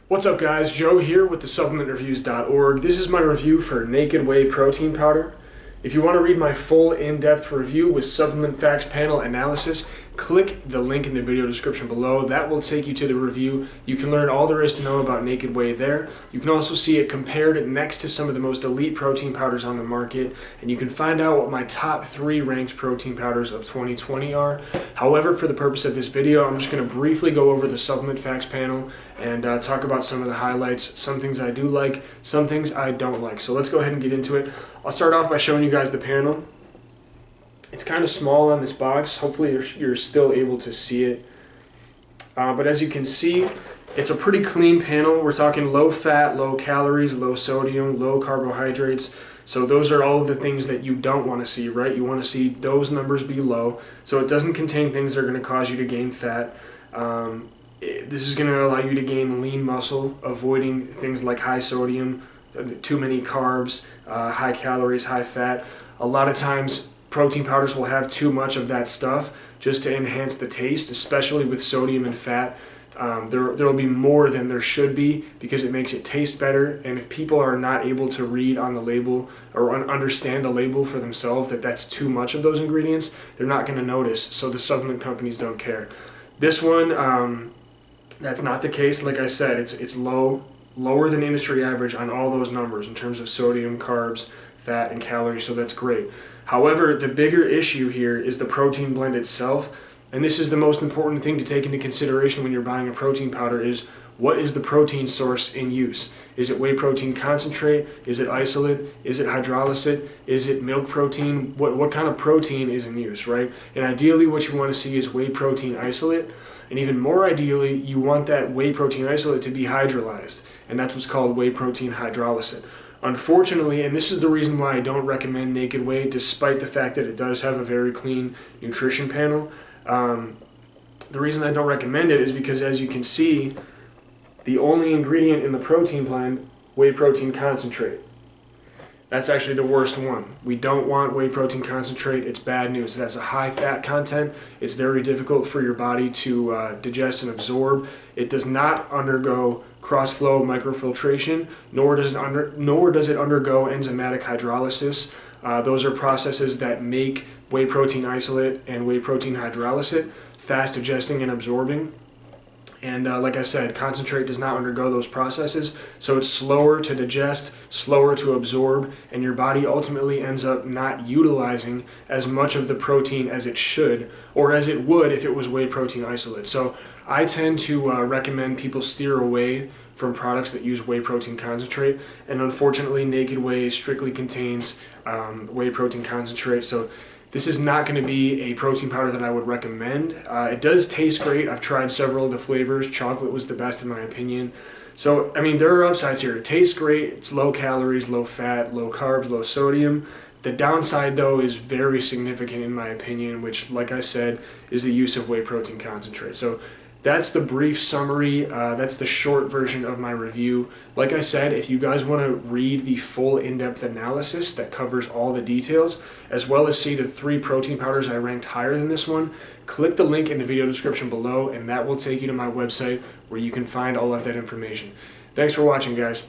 What's up guys, Joe here with the supplementreviews.org. This is my review for Naked Whey protein powder. If you want to read my full in-depth review with supplement facts panel analysis, click the link in the video description below. That will take you to the review. You can learn all there is to know about Naked Whey there. You can also see it compared next to some of the most elite protein powders on the market, and you can find out what my top 3 ranked protein powders of 2020 are. However, for the purpose of this video, I'm just going to briefly go over the supplement facts panel and talk about some of the highlights, some things I do like, some things I don't like. So let's go ahead and get into it. I'll start off by showing you guys the panel. It's kind of small on this box. Hopefully you're still able to see it. But as you can see, it's a pretty clean panel. We're talking low fat, low calories, low sodium, low carbohydrates. So those are all of the things that you don't want to see, right? You want to see those numbers be low. So it doesn't contain things that are going to cause you to gain fat. This is going to allow you to gain lean muscle, avoiding things like high sodium, too many carbs, high calories, high fat. A lot of times protein powders will have too much of that stuff just to enhance the taste, especially with sodium and fat. There will be more than there should be because it makes it taste better, and if people are not able to read on the label or understand the label for themselves that that's too much of those ingredients, they're not going to notice, so the supplement companies don't care. This one, that's not the case. Like I said, it's lower than industry average on all those numbers in terms of sodium, carbs, fat, and calories, so that's great. However, the bigger issue here is the protein blend itself, and this is the most important thing to take into consideration when you're buying a protein powder is what is the protein source in use? Is it whey protein concentrate? Is it isolate? Is it hydrolysate? Is it milk protein? What kind of protein is in use, right? And ideally what you want to see is whey protein isolate, and even more ideally you want that whey protein isolate to be hydrolyzed, and that's what's called whey protein hydrolysate. Unfortunately, and this is the reason why I don't recommend Naked Whey, despite the fact that it does have a very clean nutrition panel, the reason I don't recommend it is because, as you can see, the only ingredient in the protein blend, whey protein concentrate. That's actually the worst one. We don't want whey protein concentrate. It's bad news. It has a high fat content. It's very difficult for your body to digest and absorb. It does not undergo cross-flow microfiltration, nor does it undergo enzymatic hydrolysis. Those are processes that make whey protein isolate and whey protein hydrolysate fast digesting and absorbing. And like I said, concentrate does not undergo those processes, so it's slower to digest, slower to absorb, and your body ultimately ends up not utilizing as much of the protein as it should, or as it would if it was whey protein isolate. So I tend to recommend people steer away from products that use whey protein concentrate, and unfortunately Naked Whey strictly contains whey protein concentrate, so this is not going to be a protein powder that I would recommend. It does taste great. I've tried several of the flavors. Chocolate was the best in my opinion. So, I mean, there are upsides here. It tastes great. It's low calories, low fat, low carbs, low sodium. The downside, though, is very significant in my opinion, which, like I said, is the use of whey protein concentrate. So that's the brief summary. That's the short version of my review. Like I said, if you guys want to read the full in-depth analysis that covers all the details, as well as see the 3 protein powders I ranked higher than this one, click the link in the video description below, and that will take you to my website where you can find all of that information. Thanks for watching, guys.